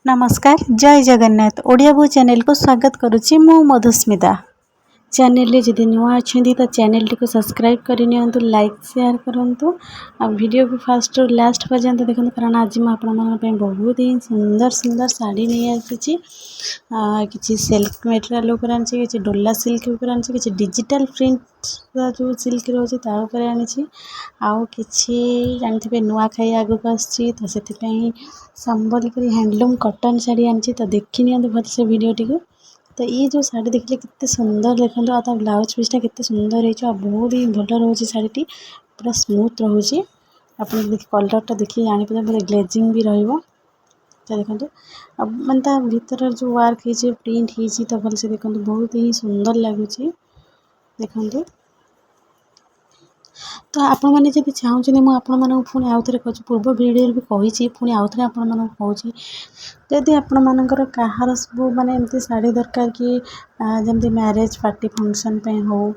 नमस्कार जय जगन्नाथ ओडिया बो चैनल को स्वागत करुच्ची मु मधुस्मिता चैनल जदि नुआ अच्छा तो चैनल टी को सब्सक्राइब करनी लाइक शेयर करूँ आ वीडियो को फास्ट और लास्ट पर्यंत देखते कारण आज मुझे बहुत ही सुंदर सुंदर शाढ़ी नहीं आसी कि सिल्क मेटेरियल उपर आनी कि डोला सिल्क उपर आनी कि डिजिटल प्रिंट जो सिल्क रोचे आनी आउ कि जानते नुआखाई आगक आसी तो से संबलपुरी हैंडलूम कॉटन शाढ़ी आनी तो देखी नि भल से वीडियो टी तो ये जो शाढ़ी देखिए कितने सुंदर देखते आ ब्लाउज पीसटा कितने सुंदर है बहुत ही भल रोचे शाढ़ी पूरा स्मूथ रोचे आप कलरटा देखिए जानीपर पूरा ग्लेजिंग भी रही देखो अब मानता भीतर जो वर्क है प्रिंट है तो भल से देखो बहुत ही सुंदर लगुच देखो तो आपण मैंने जब चाहते मुझे पुणी आउ थे कहूँ पूर्व वीडियो भी कही पुणी आउ थे कहूँ जदि आपण मानकर कहार सब माने एमती शाढ़ी दरकार कि जमती मैरेज पार्टी फंक्शन पे हो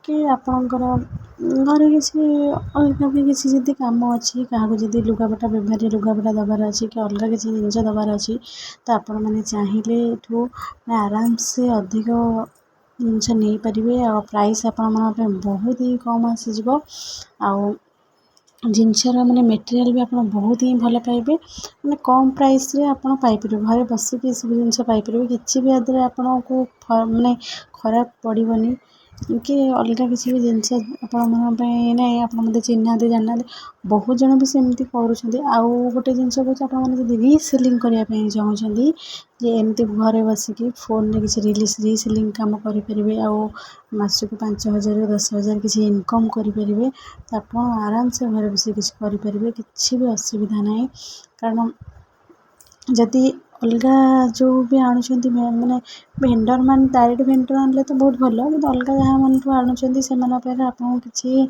कि आपणकर घर किसी अलग भी किसी जदि कम अच्छी क्या जदि लुगापटा व्यवहार लुगापटा दबार अच्छी कि अलग किसी जिनस दबार अच्छी तो आपण मैंने चाहिए एठू आराम से अधिक जिनस नहीं पारे आ प्राइस आपण बहुत ही कम आसीज आउ जिनसर माने मटेरियल भी आप बहुत ही भल पाइबे माने कम प्राइस रे आप पाइपर घर बसिक सब जिन पाइपर कि भी आदि आपन को माने खराब पड़ोनी कि अलग किसी भी जिनस ना आप चिन्ह जाना बहुत जन भी सेमती कर गोटे जिनस कहूँ रीसेलिंग करने चाहते जे एमती घर बसिक फोन रे किसी रीसेलिंग काम करेंगे आसक 5,000 10,000 किसी इनकम करेंगे तो आप आराम से घर बस किसी करेंगे किसी भी असुविधा ना कारण जदि अलग जो भी आणुंट मैंने भेंडर मान डायरेक्ट भेंडर आनले तो बहुत भल कि अलग जहाँ मन आणुंट से आपको किसी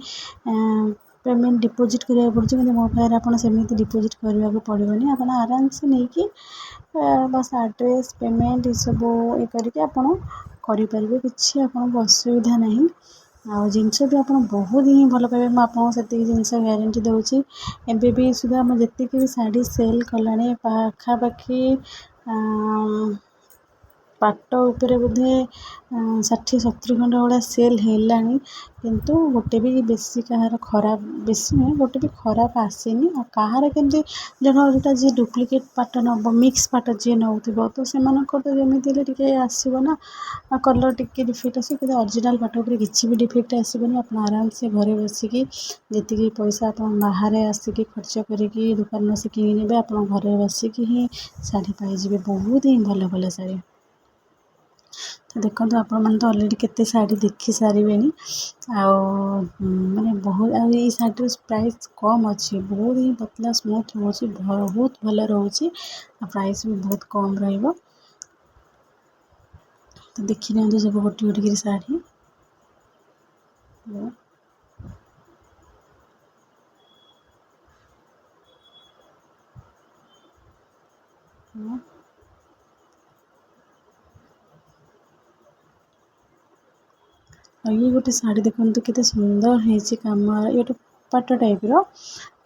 पेमेंट डिपोजिट करा पड़े कि मो पाखे आपमती डिपोजिट करने को पड़ोनी आप आराम से नहीं कि बस एड्रेस पेमेंट ये सब ये करके करेंगे किसी आपको असुविधा नहीं आ जिनस भी आप बहुत ही भल पाइबे मुझे से जिनस ग्यारंटी दूसरी एबे भी सुधा जी भी शाढ़ी सेल कला पाखापाखि पाट उपरे बोधे 60-70 खंड भाया सेल है किंतु गोटे भी बेसी कहार खराब बेसी नुहे गोटे भी खराब आसेनी और कहार केमती जोटा जी डुप्लिकेट पाट नब मिक्स पाट जी नौ तो से तो जमी आसना कलर टिके डिफेक्ट आस ओरिजिनल पाट उपर किसी भी डिफेक्ट आसबनी आप आराम से घरे बसिक जी पैसा आप बाहर आसिक खर्च करके दुकान से किने आप घरे बसिक ही शाढ़ी पाइबे बहुत ही भल भल शाढ़ी तो देखो आप अलरेडी केते शाढ़ी देखी सारे माने बहुत ये शाढ़ी प्राइस कम अच्छी बहुत ही पतला स्मूथ रोचे बहुत भल रोचे प्राइस भी बहुत कम रहिबो तो देखी ना सब गोटे गोटे शाढ़ी और ये गोटे शाढ़ी देखो केते सुंदर है कम ये गोटे पाट टाइप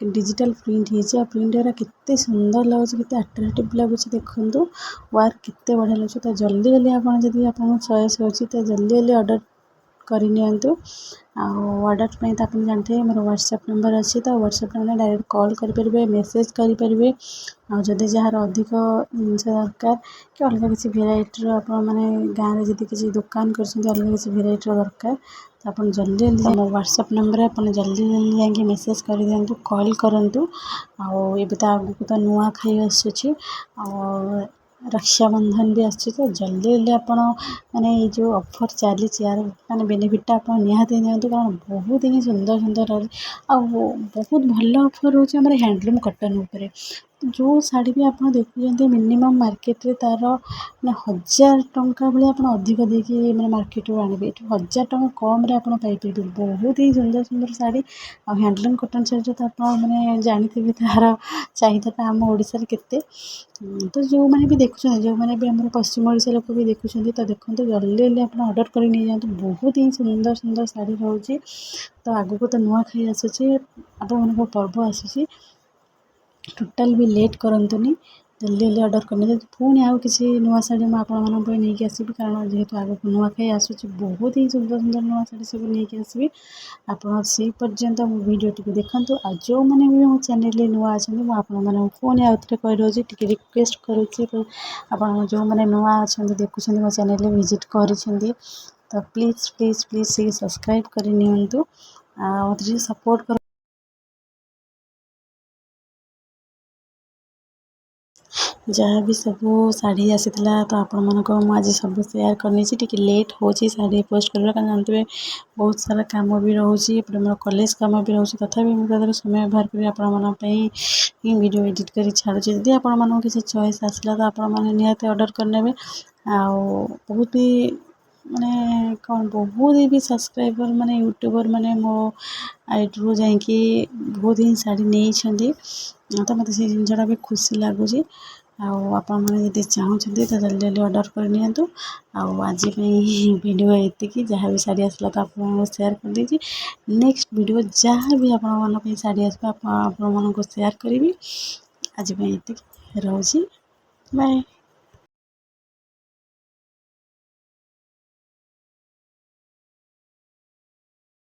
डिजिटल प्रिंट है प्रिंट केते सुंदर लगुच केते अट्राक्टिव लगुच देखो वर्क केते बढ़िया लगे तो जल्दी जल्दी आप चॉइस होची तो जल्दी जल्दी ऑर्डर करनी ऑर्डर पे तो आप जानते हैं मोर व्हाट्सएप नंबर अच्छी तो व्हाट्सएप नंबर डायरेक्ट कॉल करेंगे मेसेज करेंगे आदि जार अधिक जिनस दरकार कि अलग किसी भेराइटर आप गाँव में जब किसी दुकान कर अलग किसी भेराइटर दरकार तो आप जल्दी जल्दी मोर व्हाट्सएप नंबर आप जल्दी जल्दी जाकि मेसेज कर दिंतु कॉल करूँ आए तो आगू तो नुआ खाई आसूँ रक्षाबंधन भी आस तो जल्दी जल्दी आप माने जो ऑफर चली यार माने बेनिफिट आप निहाती नियंतु कारण बहुत ही सुंदर सुंदर आ बहुत भल ऑफर हो हैंडलूम कॉटन उपरे जो शाढ़ी भी आप देखुं मिनिमम मार्केट रे तार 1,000 टंका भाई आप अधिक देकी मैंने मार्केट रू आने 1,000 टंका कम रे आप पाइपर बहुत ही सुंदर सुंदर शाढ़ी आ हैंडलूम कॉटन शाढ़ी तो आप मैंने जानते तार चाहिदा आम ओडिशा रे केते तो जो मैंने भी देखुं जो मैंने भी आम पश्चिम ओडिशा लोक भी देखुं तो देखो जल्दी जल्दी आप ऑर्डर कर नहीं जातु बहुत ही सुंदर सुंदर शाढ़ी रोचे तो आगू तो नुआ खाई आसूँ आप पर्व आसूँ टोटाल भी लेट करंतुनी जल्दी जल्दी ऑर्डर करनी पुणी आउ किसी नुआ शाढ़ी मैं आपन नहीं आसबि कारण जेहेतु आगे नुआखाई आसूँ बहुत ही सुंदर सुंदर नुआ शाढ़ी सब नहीं आसबि आपड़ से पर्यंत मो वीडियो टी देखते आ जो मैंने भी मो चैनल नुआ अच्छा आपने पुणी आउ थे कही रोचे टी रिक्वेस्ट करुच्ची आप जो मैंने नुआ अच्छा देखुं मो चैनल विजिट कर तो प्लीज़ प्लीज़ प्लीज़ से सब्सक्राइब करनी आ सपोर्ट कर जहाँ भी सब शाढ़ी आसीला तो आपण मानक आज सब सेयार करनी टी लेट हो शाढ़ी पोस्ट कर कारण जानते बहुत सारा कम भी रोचे मोर कॉलेज कम भी रोचे तथापि मुझे समय बाहर कर वीडियो एडिट कर छाड़ुची जदि आपण मानक किसी चॉइस आसला तो आपण मैंने निहाती ऑर्डर करने बहुत ही माने कौन बहुत ही भी सब्सक्राइबर माने यूट्यूबर माने मो आईडी रू जाकि बहुत ही शाढ़ी नहीं तो मत से जिनटा भी खुशी लगुच आपण मैंने चाहते तो जल्दी जल्दी ऑर्डर करनी आज वीडियो ये जहाँ भी शाढ़ी आसला तो आप सेयार कर दीजिए नेक्स्ट वीडियो जहाँ भी आपण शाढ़ी आस सेयार करी आज ये रोचे बाय।